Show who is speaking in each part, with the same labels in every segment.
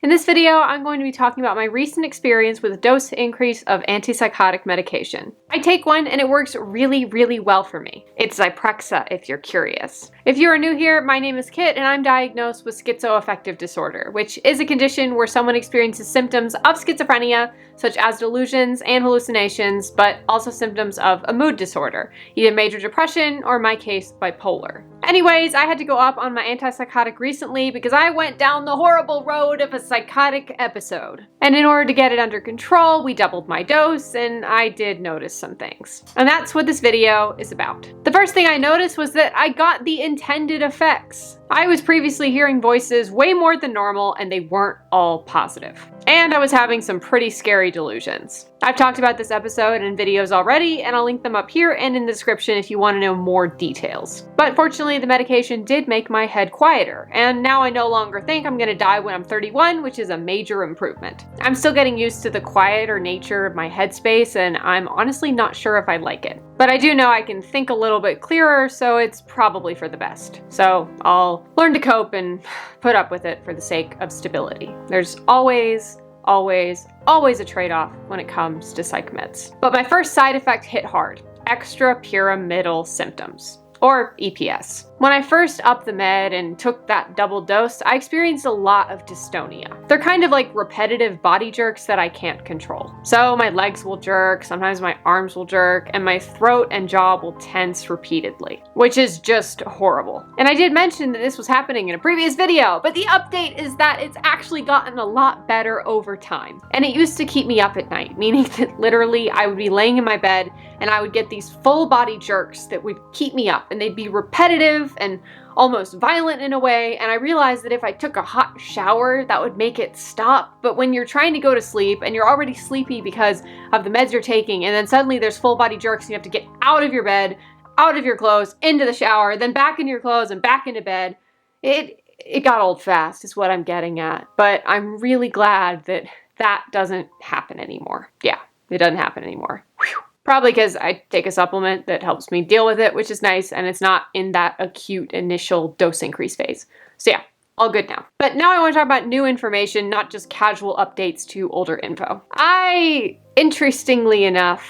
Speaker 1: In this video, I'm going to be talking about my recent experience with a dose increase of antipsychotic medication. I take one and it works really, really well for me. It's zyprexa if you're curious. If you are new here, my name is Kit and I'm diagnosed with schizoaffective disorder, which is a condition where someone experiences symptoms of schizophrenia, such as delusions and hallucinations, but also symptoms of a mood disorder, either major depression or in my case, bipolar. Anyways, I had to go up on my antipsychotic recently because I went down the horrible road of a psychotic episode. And in order to get it under control, we doubled my dose and I did notice some things. And that's what this video is about. The first thing I noticed was that I got the intended effects. I was previously hearing voices way more than normal and they weren't all positive. And I was having some pretty scary delusions. I've talked about this episode in videos already, and I'll link them up here and in the description if you want to know more details. But fortunately, the medication did make my head quieter, and now I no longer think I'm gonna die when I'm 31, which is a major improvement. I'm still getting used to the quieter nature of my headspace, and I'm honestly not sure if I like it. But I do know I can think a little bit clearer, so it's probably for the best. So I'll learn to cope and put up with it for the sake of stability. There's always a trade-off when it comes to psych meds. But my first side effect hit hard: extrapyramidal symptoms, or EPS. When I first upped the med and took that double dose, I experienced a lot of dystonia. They're kind of like repetitive body jerks that I can't control. So my legs will jerk, sometimes my arms will jerk, and my throat and jaw will tense repeatedly, which is just horrible. And I did mention that this was happening in a previous video, but the update is that it's actually gotten a lot better over time. And it used to keep me up at night, meaning that literally I would be laying in my bed and I would get these full body jerks that would keep me up, and they'd be repetitive and almost violent in a way, and I realized that if I took a hot shower, that would make it stop. But when you're trying to go to sleep and you're already sleepy because of the meds you're taking, and then suddenly there's full body jerks and you have to get out of your bed, out of your clothes, into the shower, then back in your clothes and back into bed, it got old fast is what I'm getting at. But I'm really glad that that doesn't happen anymore. Yeah, it doesn't happen anymore. Whew. Probably because I take a supplement that helps me deal with it, which is nice, and it's not in that acute initial dose increase phase. So yeah, all good now. But now I want to talk about new information, not just casual updates to older info. I, interestingly enough,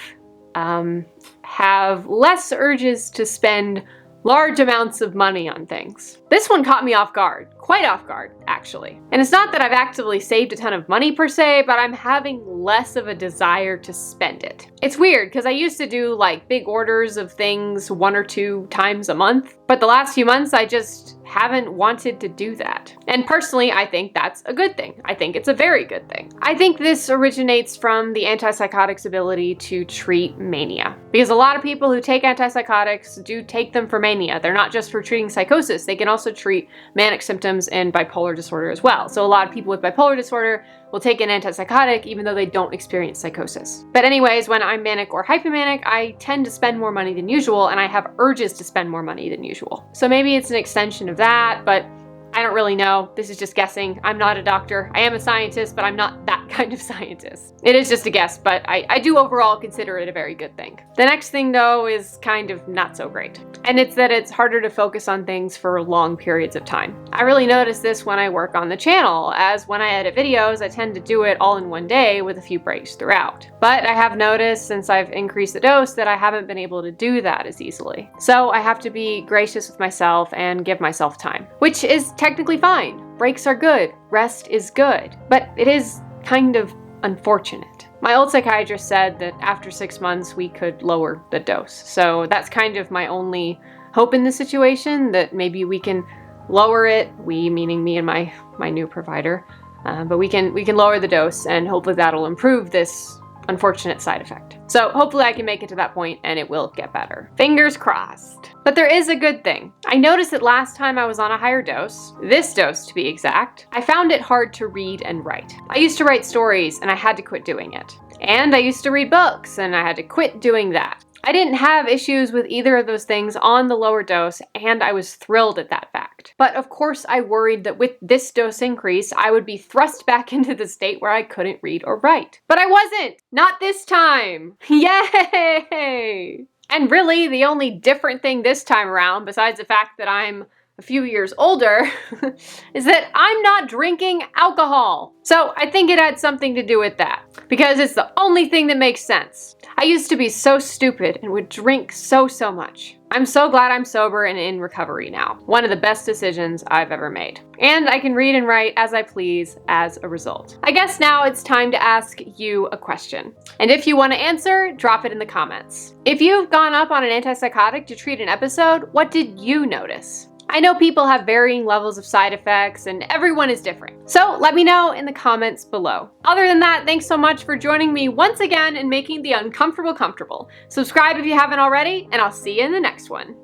Speaker 1: have less urges to spend large amounts of money on things. This one caught me off guard, quite off guard, actually. And it's not that I've actively saved a ton of money per se, but I'm having less of a desire to spend it. It's weird, because I used to do like big orders of things 1 or 2 times a month, but the last few months I just haven't wanted to do that. And personally, I think that's a good thing. I think it's a very good thing. I think this originates from the antipsychotics' ability to treat mania. Because a lot of people who take antipsychotics do take them for mania. They're not just for treating psychosis, they can also treat manic symptoms and bipolar disorder as well. So a lot of people with bipolar disorder will take an antipsychotic even though they don't experience psychosis. But anyways, when I'm manic or hypomanic, I tend to spend more money than usual, and I have urges to spend more money than usual. So maybe it's an extension of that, but I don't really know. This is just guessing. I'm not a doctor. I am a scientist, but I'm not that kind of scientist. It is just a guess, but I do overall consider it a very good thing. The next thing though is kind of not so great. And it's that it's harder to focus on things for long periods of time. I really notice this when I work on the channel, as when I edit videos, I tend to do it all in one day with a few breaks throughout. But I have noticed since I've increased the dose that I haven't been able to do that as easily. So I have to be gracious with myself and give myself time, which is technically fine. Breaks are good. Rest is good. But it is kind of unfortunate. My old psychiatrist said that after 6 months we could lower the dose. So that's kind of my only hope in this situation, that maybe we can lower it, we meaning me and my new provider, but we can lower the dose and hopefully that'll improve this unfortunate side effect. So hopefully I can make it to that point and it will get better. Fingers crossed. But there is a good thing. I noticed that last time I was on a higher dose, this dose to be exact, I found it hard to read and write. I used to write stories and I had to quit doing it. And I used to read books and I had to quit doing that. I didn't have issues with either of those things on the lower dose, and I was thrilled at that fact. But of course I worried that with this dose increase, I would be thrust back into the state where I couldn't read or write. But I wasn't! Not this time! Yay! And really, the only different thing this time around, besides the fact that I'm a few years older is that I'm not drinking alcohol. So I think it had something to do with that, because it's the only thing that makes sense. I used to be so stupid and would drink so much. I'm so glad I'm sober and in recovery now. One of the best decisions I've ever made. And I can read and write as I please as a result. I guess now it's time to ask you a question. And if you want to answer, drop it in the comments. If you've gone up on an antipsychotic to treat an episode, what did you notice? I know people have varying levels of side effects and everyone is different. So let me know in the comments below. Other than that, thanks so much for joining me once again in making the uncomfortable comfortable. Subscribe if you haven't already, and I'll see you in the next one.